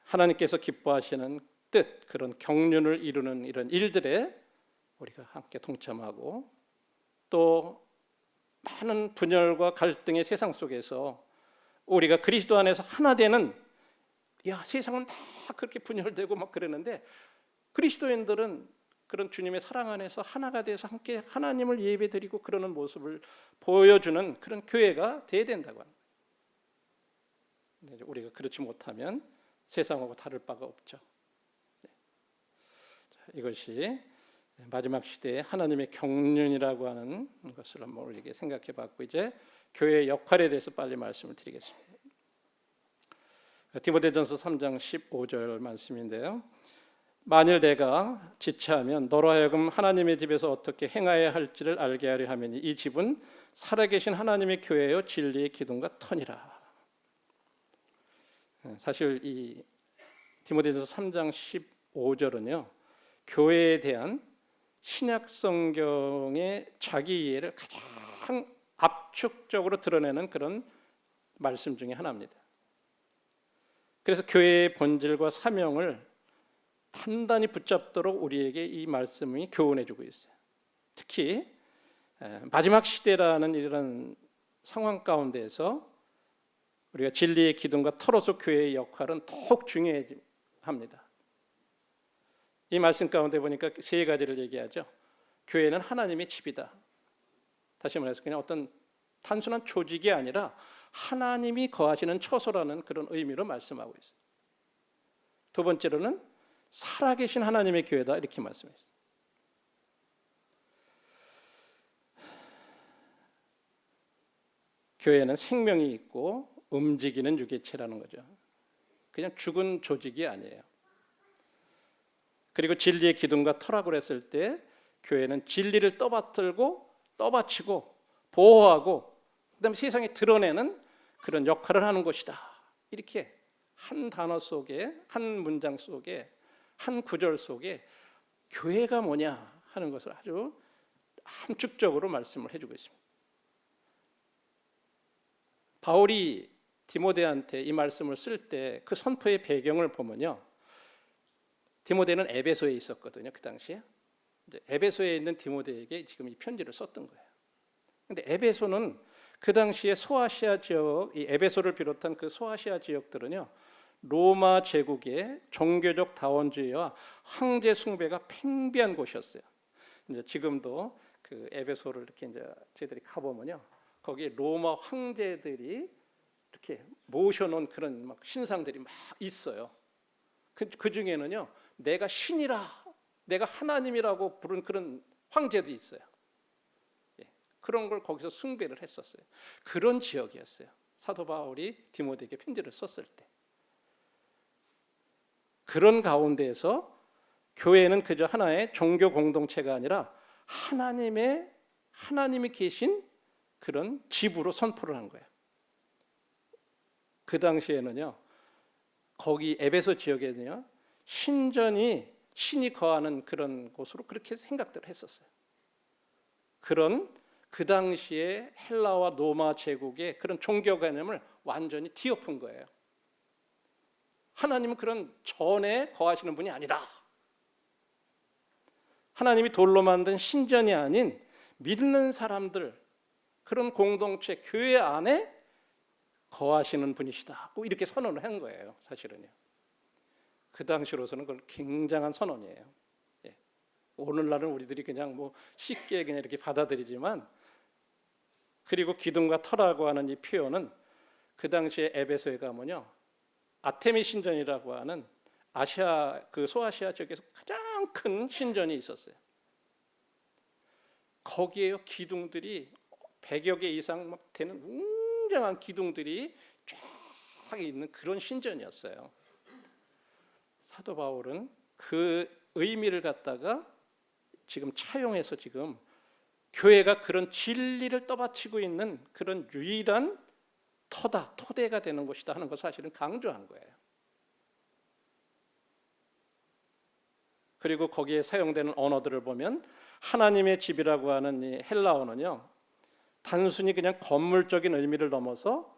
하나님께서 기뻐하시는 뜻, 그런 경륜을 이루는 이런 일들에 우리가 함께 동참하고 또 많은 분열과 갈등의 세상 속에서 우리가 그리스도 안에서 하나 되는, 세상은 다 그렇게 분열되고 막 그러는데 그리스도인들은 그런 주님의 사랑 안에서 하나가 돼서 함께 하나님을 예배드리고 그러는 모습을 보여주는 그런 교회가 돼야 된다고 합니다. 우리가 그렇지 못하면 세상하고 다를 바가 없죠. 이것이 마지막 시대에 하나님의 경륜이라고 하는 것을 한번 우리에게 생각해 봤고 이제 교회의 역할에 대해서 빨리 말씀을 드리겠습니다. 디모데전서 3장 15절 말씀인데요. 만일 내가 지체하면 너로 하여금 하나님의 집에서 어떻게 행하여야 할지를 알게 하려 하매니 이 집은 살아계신 하나님의 교회요 진리의 기둥과 터니라. 사실 이 디모데전서 3장 15절은요 교회에 대한 신약 성경의 자기 이해를 가장 압축적으로 드러내는 그런 말씀 중에 하나입니다. 그래서 교회의 본질과 사명을 단단히 붙잡도록 우리에게 이 말씀이 교훈해주고 있어요. 특히 마지막 시대라는 이런 상황 가운데에서 우리가 진리의 기둥과 터로서 교회의 역할은 더욱 중요합니다. 이 말씀 가운데 보니까 세 가지를 얘기하죠. 교회는 하나님의 집이다. 다시 말해서 그냥 어떤 단순한 조직이 아니라 하나님이 거하시는 처소라는 그런 의미로 말씀하고 있어요. 두 번째로는 살아계신 하나님의 교회다 이렇게 말씀했어요. 교회는 생명이 있고 움직이는 유개체라는 거죠. 그냥 죽은 조직이 아니에요. 그리고 진리의 기둥과 터라고 했을 때 교회는 진리를 떠받치고 보호하고 그다음에 세상에 드러내는 그런 역할을 하는 것이다. 이렇게 한 단어 속에, 한 문장 속에, 한 구절 속에 교회가 뭐냐 하는 것을 아주 함축적으로 말씀을 해주고 있습니다. 바울이 디모데한테 이 말씀을 쓸 때 그 선포의 배경을 보면요, 디모데는 에베소에 있었거든요. 그 당시에 이제 에베소에 있는 디모데에게 지금 이 편지를 썼던 거예요. 근데 에베소는 그 당시에 소아시아 지역, 이 에베소를 비롯한 그 소아시아 지역들은요, 로마 제국의 종교적 다원주의와 황제 숭배가 팽배한 곳이었어요. 이제 지금도 그 에베소를 이렇게 이제 저희들이 가보면요, 거기 로마 황제들이 이렇게 모셔놓은 그런 막 신상들이 막 있어요. 그 중에는요, 내가 신이라, 내가 하나님이라고 부른 그런 황제도 있어요. 그런 걸 거기서 숭배를 했었어요. 그런 지역이었어요. 사도 바울이 디모데에게 편지를 썼을 때. 그런 가운데에서 교회는 그저 하나의 종교 공동체가 아니라 하나님이 계신 그런 집으로 선포를 한 거예요. 그 당시에는요, 거기 에베소 지역에는요, 신이 거하는 그런 곳으로 그렇게 생각들을 했었어요. 그런 그 당시에 헬라와 로마 제국의 그런 종교 개념을 완전히 뒤엎은 거예요. 하나님은 그런 전에 거하시는 분이 아니다. 하나님이 돌로 만든 신전이 아닌 믿는 사람들, 그런 공동체, 교회 안에 거하시는 분이시다. 이렇게 선언을 한 거예요. 사실은요. 그 당시로서는 그건 굉장한 선언이에요. 오늘날은 우리들이 그냥 뭐 쉽게 그냥 이렇게 받아들이지만, 그리고 기둥과 터라고 하는 이 표현은 그 당시에 에베소에 가면요, 아테미 신전이라고 하는 아시아, 그 소아시아 지역에서 가장 큰 신전이 있었어요. 거기에요, 기둥들이 100여 개 이상 막 되는 웅장한 기둥들이 쫙 있는 그런 신전이었어요. 사도 바울은 그 의미를 갖다가 지금 차용해서 지금 교회가 그런 진리를 떠받치고 있는 그런 유일한 토대가 되는 곳이다 하는 것 사실은 강조한 거예요. 그리고 거기에 사용되는 언어들을 보면 하나님의 집이라고 하는 이 헬라어는요, 단순히 그냥 건물적인 의미를 넘어서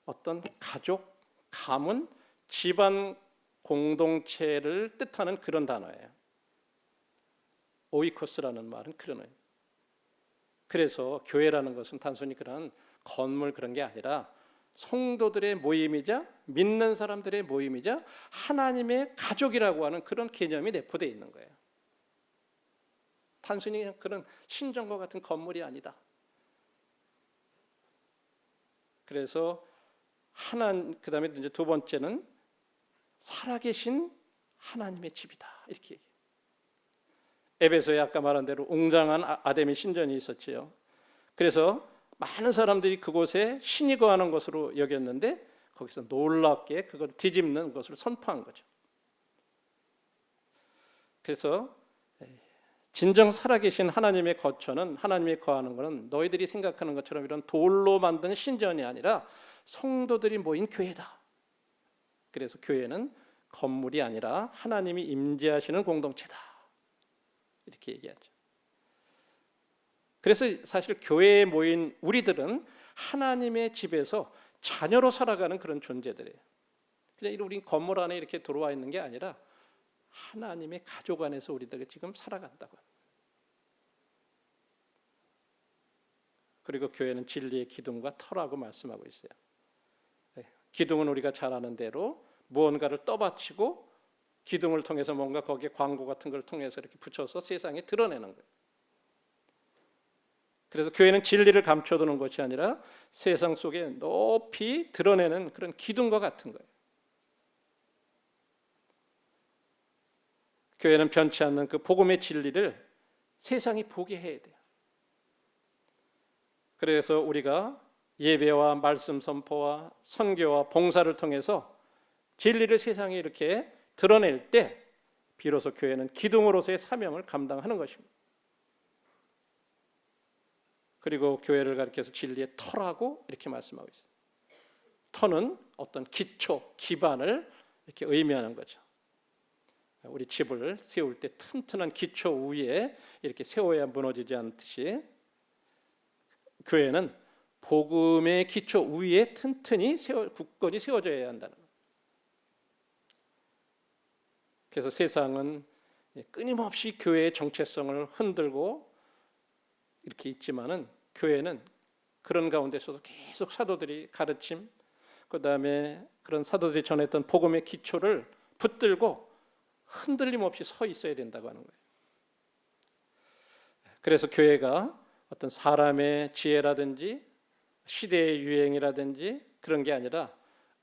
어떤 가족, 가문, 집안 공동체를 뜻하는 그런 단어예요. 오이코스라는 말은 그런 의미. 그래서 교회라는 것은 단순히 그런 건물 그런 게 아니라 성도들의 모임이자 믿는 사람들의 모임이자 하나님의 가족이라고 하는 그런 개념이 내포되어 있는 거예요. 단순히 그런 신전과 같은 건물이 아니다. 그래서 그다음에 이제 두 번째는 살아계신 하나님의 집이다. 이렇게 얘기해요. 에베소에 아까 말한 대로 웅장한 아데미 신전이 있었지요. 그래서 많은 사람들이 그곳에 신이 거하는 것으로 여겼는데 거기서 놀랍게 그걸 뒤집는 것을 선포한 거죠. 그래서 진정 살아계신 하나님의 거처는, 하나님이 거하는 것은 너희들이 생각하는 것처럼 이런 돌로 만든 신전이 아니라 성도들이 모인 교회다. 그래서 교회는 건물이 아니라 하나님이 임재하시는 공동체다. 이렇게 얘기하죠. 그래서 사실 교회에 모인 우리들은 하나님의 집에서 자녀로 살아가는 그런 존재들이에요. 그냥 우리 건물 안에 이렇게 들어와 있는 게 아니라 하나님의 가족 안에서 우리들이 지금 살아간다고 합니다. 그리고 교회는 진리의 기둥과 터라고 말씀하고 있어요. 기둥은 우리가 잘 아는 대로 무언가를 떠받치고 기둥을 통해서 뭔가 거기에 광고 같은 걸 통해서 이렇게 붙여서 세상에 드러내는 거예요. 그래서 교회는 진리를 감춰두는 것이 아니라 세상 속에 높이 드러내는 그런 기둥과 같은 거예요. 교회는 변치 않는 그 복음의 진리를 세상이 보게 해야 돼요. 그래서 우리가 예배와 말씀 선포와 선교와 봉사를 통해서 진리를 세상에 이렇게 드러낼 때 비로소 교회는 기둥으로서의 사명을 감당하는 것입니다. 그리고 교회를 가리켜서 진리의 터라고 이렇게 말씀하고 있어요. 터는 어떤 기초, 기반을 이렇게 의미하는 거죠. 우리 집을 세울 때 튼튼한 기초 위에 이렇게 세워야 무너지지 않듯이 교회는 복음의 기초 위에 튼튼히 굳건히 세워져야 한다는 거예요. 그래서 세상은 끊임없이 교회의 정체성을 흔들고 이렇게 있지만은 교회는 그런 가운데서도 계속 사도들이 가르침, 그 다음에 그런 사도들이 전했던 복음의 기초를 붙들고 흔들림 없이 서 있어야 된다고 하는 거예요. 그래서 교회가 어떤 사람의 지혜라든지 시대의 유행이라든지 그런 게 아니라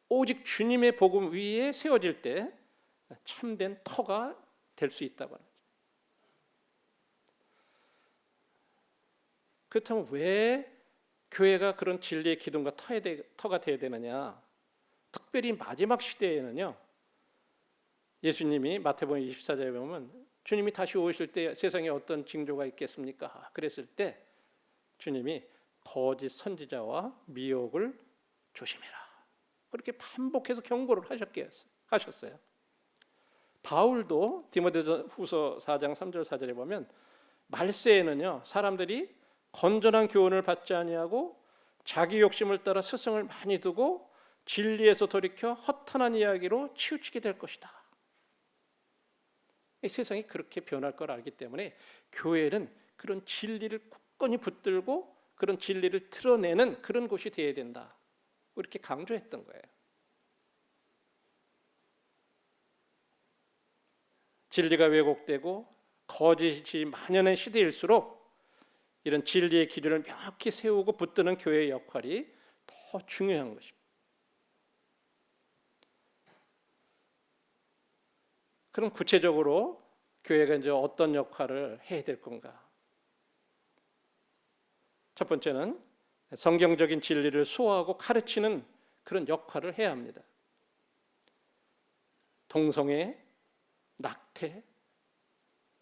오직 주님의 복음 위에 세워질 때 참된 터가 될 수 있다고 하는 거죠. 그렇다면 왜 교회가 그런 진리의 기둥과 터가 되어야 되느냐? 특별히 마지막 시대에는요, 예수님이 마태복음 24장에 보면 주님이 다시 오실 때 세상에 어떤 징조가 있겠습니까? 그랬을 때 주님이 거짓 선지자와 미혹을 조심해라, 그렇게 반복해서 경고를 하셨어요. 바울도 디모데후서 4장 3절 4절에 보면 말세에는요, 사람들이 건전한 교훈을 받지 아니하고 자기 욕심을 따라 스승을 많이 두고 진리에서 돌이켜 허탄한 이야기로 치우치게 될 것이다. 이 세상이 그렇게 변할 걸 알기 때문에 교회는 그런 진리를 굳건히 붙들고 그런 진리를 드러내는 그런 곳이 되어야 된다, 이렇게 강조했던 거예요. 진리가 왜곡되고 거짓이 만연한 시대일수록 이런 진리의 기준을 명확히 세우고 붙드는 교회의 역할이 더 중요한 것입니다. 그럼 구체적으로 교회가 이제 어떤 역할을 해야 될 건가? 첫 번째는 성경적인 진리를 수호하고 가르치는 그런 역할을 해야 합니다. 동성애, 낙태,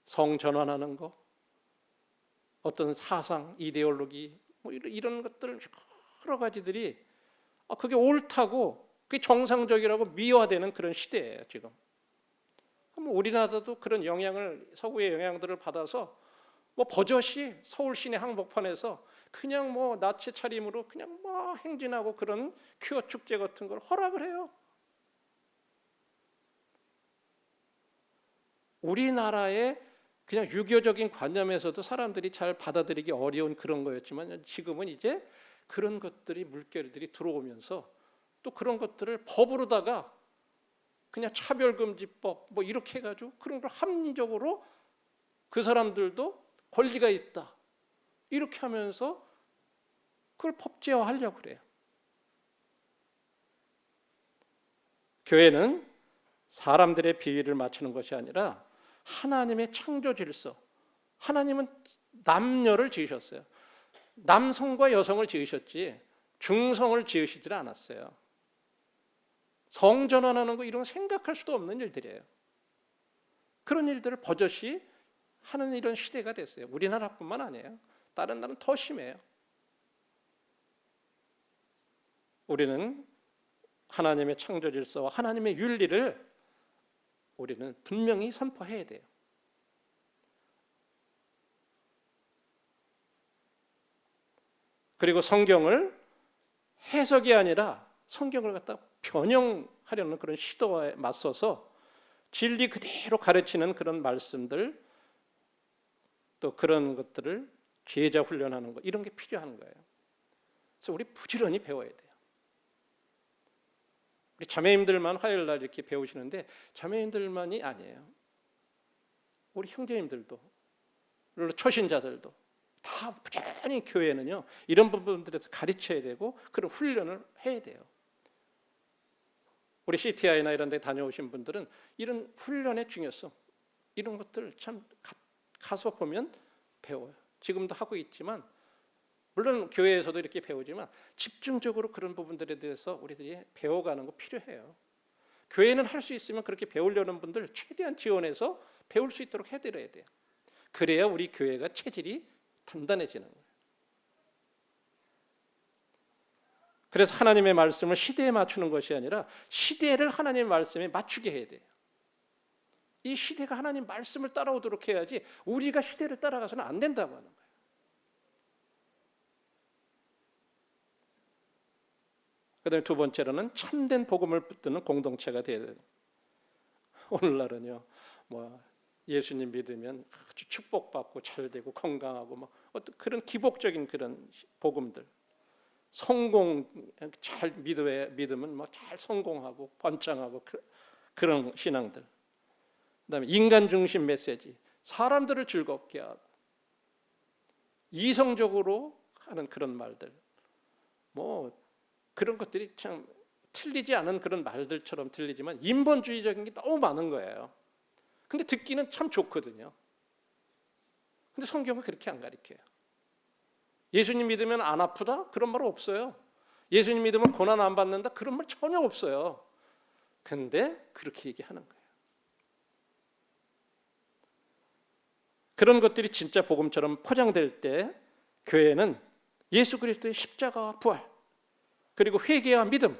성전환하는 것, 어떤 사상, 이데올로기, 뭐 이런 것들 여러 가지들이 그게 옳다고, 그게 정상적이라고 미화되는 그런 시대예요 지금. 우리나라도 그런 영향을, 서구의 영향들을 받아서 뭐 버젓이 서울 시내 한복판에서 그냥 뭐 나치 차림으로 그냥 뭐 행진하고 그런 퀴어 축제 같은 걸 허락을 해요. 우리나라의 그냥 유교적인 관념에서도 사람들이 잘 받아들이기 어려운 그런 거였지만 지금은 이제 그런 것들이, 물결들이 들어오면서 또 그런 것들을 법으로다가 그냥 차별금지법 뭐 이렇게 해가지고 그런 걸 합리적으로 그 사람들도 권리가 있다 이렇게 하면서 그걸 법제화하려고 그래요. 교회는 사람들의 비위를 맞추는 것이 아니라 하나님의 창조 질서, 하나님은 남녀를 지으셨어요. 남성과 여성을 지으셨지 중성을 지으시질 않았어요. 성전환하는 거 이런 거 생각할 수도 없는 일들이에요. 그런 일들을 버젓이 하는 이런 시대가 됐어요. 우리나라뿐만 아니에요. 다른 나라는 더 심해요. 우리는 하나님의 창조 질서와 하나님의 윤리를 우리는 분명히 선포해야 돼요. 그리고 성경을 해석이 아니라 성경을 갖다 변형하려는 그런 시도에 맞서서 진리 그대로 가르치는 그런 말씀들, 또 그런 것들을 제자 훈련하는 것, 이런 게 필요한 거예요. 그래서 우리 부지런히 배워야 돼요. 우리 자매님들만 화요일 날 이렇게 배우시는데 자매님들만이 아니에요. 우리 형제님들도, 물론 초신자들도 다 부지런히 교회는요 이런 부분들에서 가르쳐야 되고 그런 훈련을 해야 돼요. 우리 CTI나 이런 데 다녀오신 분들은 이런 훈련의 중요성 이런 것들 참 가서 보면 배워요. 지금도 하고 있지만 물론 교회에서도 이렇게 배우지만 집중적으로 그런 부분들에 대해서 우리들이 배워가는 거 필요해요. 교회는 할 수 있으면 그렇게 배우려는 분들 최대한 지원해서 배울 수 있도록 해드려야 돼요. 그래야 우리 교회가 체질이 단단해지는 거예요. 그래서 하나님의 말씀을 시대에 맞추는 것이 아니라 시대를 하나님의 말씀에 맞추게 해야 돼요. 이 시대가 하나님 말씀을 따라오도록 해야지 우리가 시대를 따라가서는 안 된다고 하는 거예요. 그다음에 두 번째로는 참된 복음을 붙드는 공동체가 되어야 돼요. 오늘날은요, 예수님 믿으면 아주 축복받고 잘되고 건강하고 어떤 그런 기복적인 그런 복음들, 성공 잘 믿으면 잘 성공하고 번창하고 그런 신앙들. 그다음에 인간 중심 메시지, 사람들을 즐겁게 하고 이성적으로 하는 그런 말들, 그런 것들이 참 틀리지 않은 그런 말들처럼 들리지만 인본주의적인 게 너무 많은 거예요. 근데 듣기는 참 좋거든요. 근데 성경은 그렇게 안 가르쳐요. 예수님 믿으면 안 아프다? 그런 말 없어요. 예수님 믿으면 고난 안 받는다? 그런 말 전혀 없어요. 근데 그렇게 얘기하는 거예요. 그런 것들이 진짜 복음처럼 포장될 때 교회는 예수 그리스도의 십자가와 부활 그리고 회개와 믿음,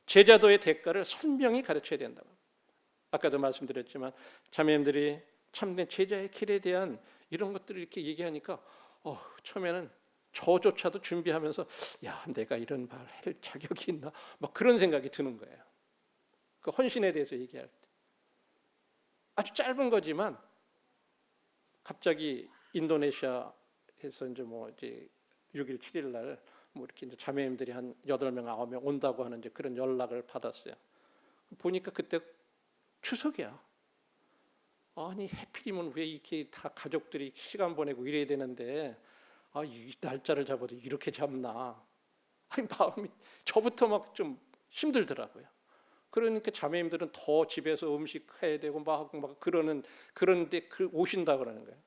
제자도의 대가를 선명히 가르쳐야 된다고. 아까도 말씀드렸지만 자매님들이 참된 제자의 길에 대한 이런 것들을 이렇게 얘기하니까 처음에는 저조차도 준비하면서 내가 이런 말 할 자격이 있나 그런 생각이 드는 거예요. 그 헌신에 대해서 얘기할 때 아주 짧은 거지만 갑자기 인도네시아에서 이제 6일 7일 날 이렇게 이제 자매님들이 한 8명 9명 온다고 하는 이제 그런 연락을 받았어요. 보니까 그때 추석이야. 아니 해필이면 왜 이렇게 다 가족들이 시간 보내고 이래야 되는데 이 날짜를 잡아도 이렇게 잡나? 마음이 저부터 막 좀 힘들더라고요. 그러니까 자매님들은 더 집에서 음식 해야 되고 막 그런데 오신다 그러는 거예요.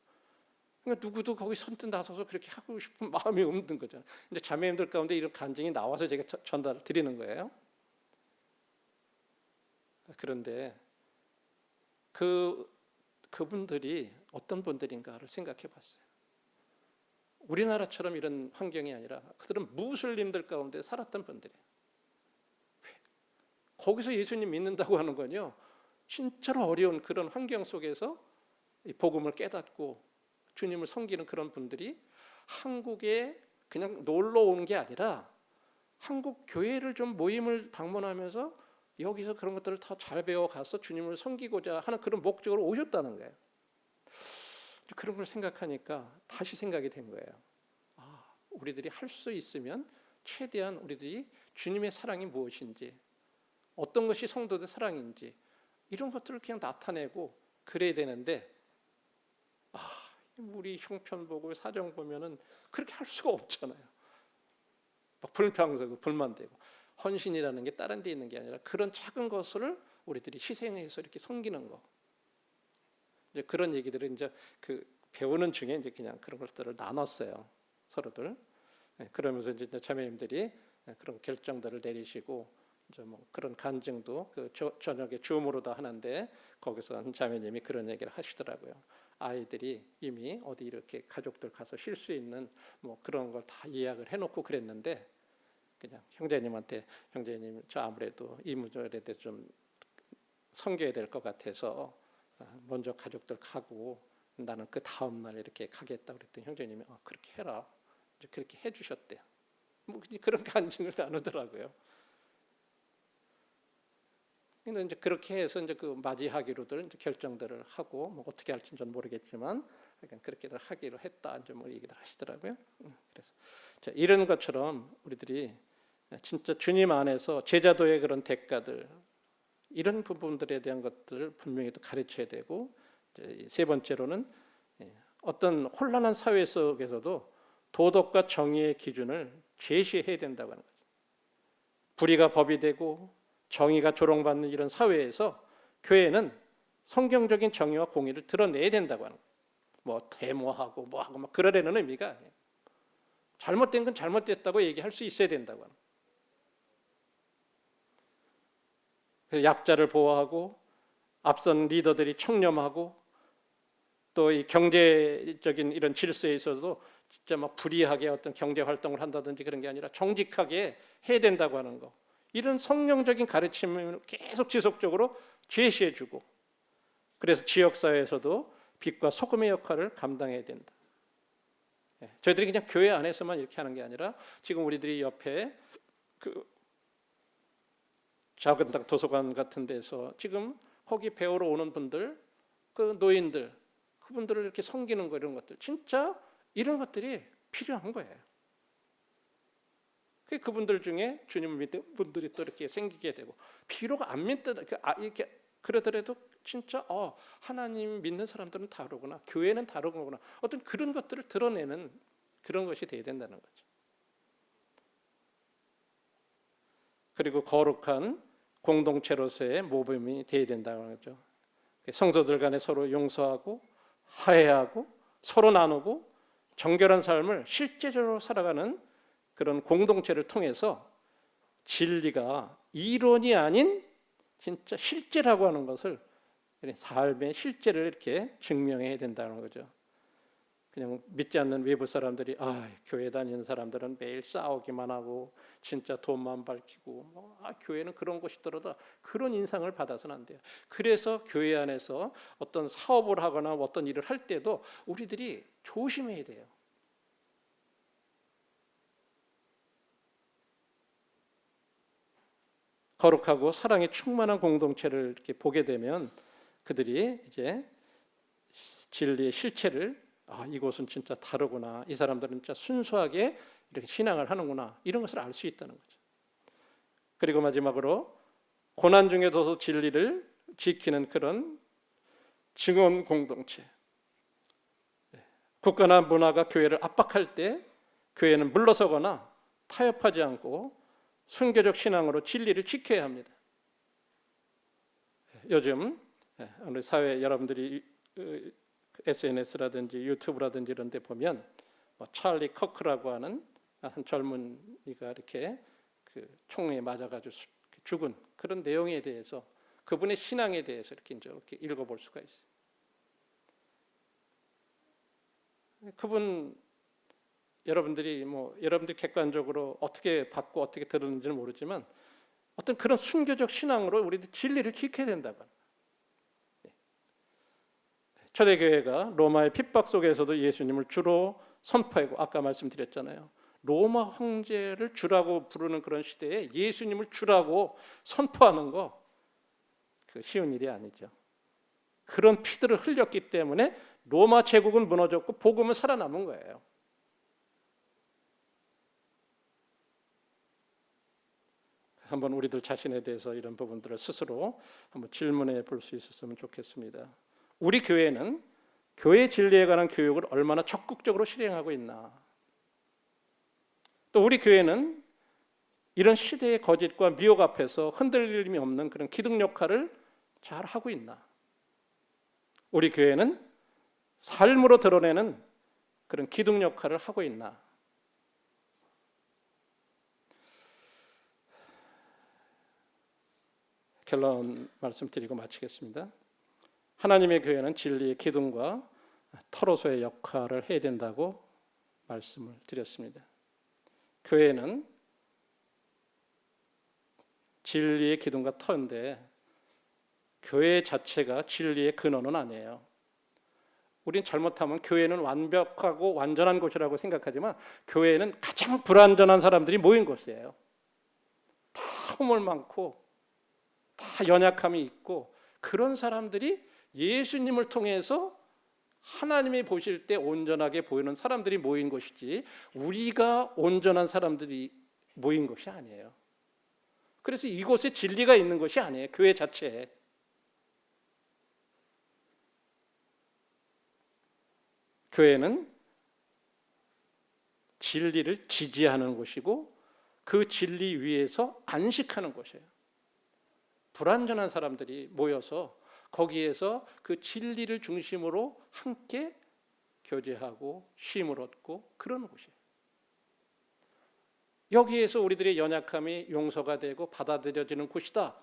그러니까 누구도 거기 선뜻 나서서 그렇게 하고 싶은 마음이 없는 거잖아요. 이제 자매님들 가운데 이런 간증이 나와서 제가 전달 드리는 거예요. 그런데 그분들이 어떤 분들인가를 생각해 봤어요. 우리나라처럼 이런 환경이 아니라 그들은 무슬림들 가운데 살았던 분들이에요. 거기서 예수님 믿는다고 하는 건요, 진짜로 어려운 그런 환경 속에서 이 복음을 깨닫고 주님을 섬기는 그런 분들이 한국에 그냥 놀러 온 게 아니라 한국 교회를 좀 모임을 방문하면서 여기서 그런 것들을 더 잘 배워가서 주님을 섬기고자 하는 그런 목적으로 오셨다는 거예요. 그런 걸 생각하니까 다시 생각이 된 거예요. 우리들이 할 수 있으면 최대한 우리들이 주님의 사랑이 무엇인지, 어떤 것이 성도들의 사랑인지 이런 것들을 그냥 나타내고 그래야 되는데 우리 형편 보고 사정 보면은 그렇게 할 수가 없잖아요. 막 불평하고 불만되고. 헌신이라는 게 다른 데 있는 게 아니라 그런 작은 것을 우리들이 희생해서 이렇게 섬기는 거. 이제 그런 얘기들을 이제 배우는 중에 이제 그냥 그런 것들을 나눴어요. 서로들. 그러면서 이제 자매님들이 그런 결정들을 내리시고 이제 그런 간증도 저녁에 줌으로 다 하는데 거기서 한 자매님이 그런 얘기를 하시더라고요. 아이들이 이미 어디 이렇게 가족들 가서 쉴 수 있는 그런 걸 다 예약을 해놓고 그랬는데 그냥 형제님한테 형제님 저 아무래도 이 문제에 대해서 좀 섬겨야 될 것 같아서 먼저 가족들 가고 나는 그 다음 날 이렇게 가겠다 그랬더니 형제님이 그렇게 해라 이제 그렇게 해주셨대요. 그런 간증을 나누더라고요. 근데 이제 그렇게 해서 이제 맞이하기로들 이제 결정들을 하고 어떻게 할지는 전 모르겠지만 그렇게들 하기로 했다 이제 얘기를 하시더라고요. 그래서 이런 것처럼 우리들이 진짜 주님 안에서 제자도의 그런 대가들 이런 부분들에 대한 것들을 분명히 또 가르쳐야 되고 세 번째로는 어떤 혼란한 사회 속에서도 도덕과 정의의 기준을 제시해야 된다고 하는 거죠. 불의가 법이 되고 정의가 조롱받는 이런 사회에서 교회는 성경적인 정의와 공의를 드러내야 된다고 하는 거예요. 뭐 데모하고 뭐하고 막 그러려는 의미가 아니에요. 잘못된 건 잘못됐다고 얘기할 수 있어야 된다고 하는 거예요. 그래서 약자를 보호하고 앞선 리더들이 청렴하고 또 이 경제적인 이런 질서에 있어서도 진짜 막 불이하게 어떤 경제 활동을 한다든지 그런 게 아니라 정직하게 해야 된다고 하는 거. 이런 성경적인 가르침을 계속 지속적으로 제시해주고, 그래서 지역사회에서도 빛과 소금의 역할을 감당해야 된다. 저희들이 그냥 교회 안에서만 이렇게 하는 게 아니라 지금 우리들이 옆에 그 작은 도서관 같은 데서 지금 거기 배우러 오는 분들, 그 노인들, 그분들을 이렇게 섬기는 거, 이런 것들, 진짜 이런 것들이 필요한 거예요. 그분들 중에 주님을 믿는 분들이 또 이렇게 생기게 되고, 비록 안 믿더라 이렇게 그러더라도 진짜 하나님 믿는 사람들은 다르구나, 교회는 다르구나, 어떤 그런 것들을 드러내는 그런 것이 돼야 된다는 거죠. 그리고 거룩한 공동체로서의 모범이 돼야 된다는 거죠. 성도들 간에 서로 용서하고 화해하고 서로 나누고 정결한 삶을 실제적으로 살아가는 그런 공동체를 통해서 진리가 이론이 아닌 진짜 실제라고 하는 것을, 삶의 실제를 이렇게 증명해야 된다는 거죠. 그냥 믿지 않는 외부 사람들이 교회 다니는 사람들은 매일 싸우기만 하고 진짜 돈만 밝히고 교회는 그런 곳이더라도 그런 인상을 받아서는 안 돼요. 그래서 교회 안에서 어떤 사업을 하거나 어떤 일을 할 때도 우리들이 조심해야 돼요. 거룩하고 사랑에 충만한 공동체를 이렇게 보게 되면 그들이 이제 진리의 실체를, 이곳은 진짜 다르구나, 이 사람들은 진짜 순수하게 이렇게 신앙을 하는구나, 이런 것을 알 수 있다는 거죠. 그리고 마지막으로 고난 중에도 진리를 지키는 그런 증언 공동체. 국가나 문화가 교회를 압박할 때 교회는 물러서거나 타협하지 않고 순교적 신앙으로 진리를 지켜야 합니다. 요즘 우리 사회 여러분들이 SNS라든지 유튜브라든지 이런 데 보면 찰리 커크라고 하는 한 젊은이가 이렇게 그 총에 맞아가지고 죽은 그런 내용에 대해서, 그분의 신앙에 대해서 이렇게 읽어볼 수가 있어요. 그분 여러분들이 여러분들 객관적으로 어떻게 받고 어떻게 들었는지는 모르지만 어떤 그런 순교적 신앙으로 우리들 진리를 지켜야 된다고. 초대교회가 로마의 핍박 속에서도 예수님을 주로 선포하고, 아까 말씀드렸잖아요. 로마 황제를 주라고 부르는 그런 시대에 예수님을 주라고 선포하는 거, 그 쉬운 일이 아니죠. 그런 피들을 흘렸기 때문에 로마 제국은 무너졌고 복음은 살아남은 거예요. 한번 우리들 자신에 대해서 이런 부분들을 스스로 한번 질문해 볼 수 있었으면 좋겠습니다. 우리 교회는 교회 진리에 관한 교육을 얼마나 적극적으로 실행하고 있나? 또 우리 교회는 이런 시대의 거짓과 미혹 앞에서 흔들림이 없는 그런 기둥 역할을 잘 하고 있나? 우리 교회는 삶으로 드러내는 그런 기둥 역할을 하고 있나? 결론 말씀드리고 마치겠습니다. 하나님의 교회는 진리의 기둥과 터로서의 역할을 해야 된다고 말씀을 드렸습니다. 교회는 진리의 기둥과 터인데 교회 자체가 진리의 근원은 아니에요. 우린 잘못하면 교회는 완벽하고 완전한 곳이라고 생각하지만 교회는 가장 불완전한 사람들이 모인 곳이에요. 다 허물 많고 다 연약함이 있고, 그런 사람들이 예수님을 통해서 하나님이 보실 때 온전하게 보이는 사람들이 모인 것이지 우리가 온전한 사람들이 모인 것이 아니에요. 그래서 이곳에 진리가 있는 것이 아니에요. 교회 자체에. 교회는 진리를 지지하는 곳이고 그 진리 위에서 안식하는 곳이에요. 불완전한 사람들이 모여서 거기에서 그 진리를 중심으로 함께 교제하고 쉼을 얻고 그러는 곳이에요. 여기에서 우리들의 연약함이 용서가 되고 받아들여지는 곳이다.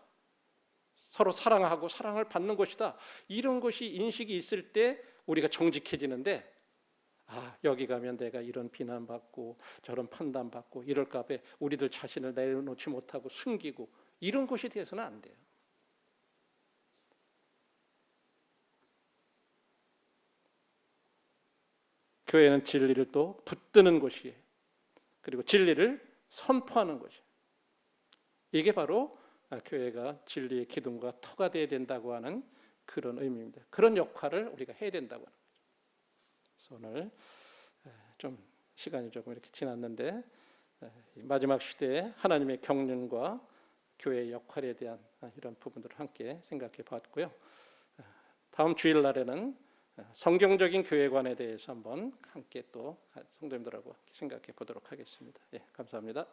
서로 사랑하고 사랑을 받는 곳이다. 이런 것이 인식이 있을 때 우리가 정직해지는데, 여기 가면 내가 이런 비난받고 저런 판단받고 이럴까 봐 우리들 자신을 내려놓지 못하고 숨기고 이런 것이 돼서는 안 돼요. 교회는 진리를 또 붙드는 곳이에요. 그리고 진리를 선포하는 것이에요. 이게 바로 교회가 진리의 기둥과 터가 되어야 된다고 하는 그런 의미입니다. 그런 역할을 우리가 해야 된다고 하는 거죠. 그래서 오늘 좀 시간이 조금 이렇게 지났는데 마지막 시대에 하나님의 경륜과 교회의 역할에 대한 이런 부분들을 함께 생각해 봤고요. 다음 주일날에는 성경적인 교회관에 대해서 한번 함께 또 성도님들하고 생각해 보도록 하겠습니다. 감사합니다.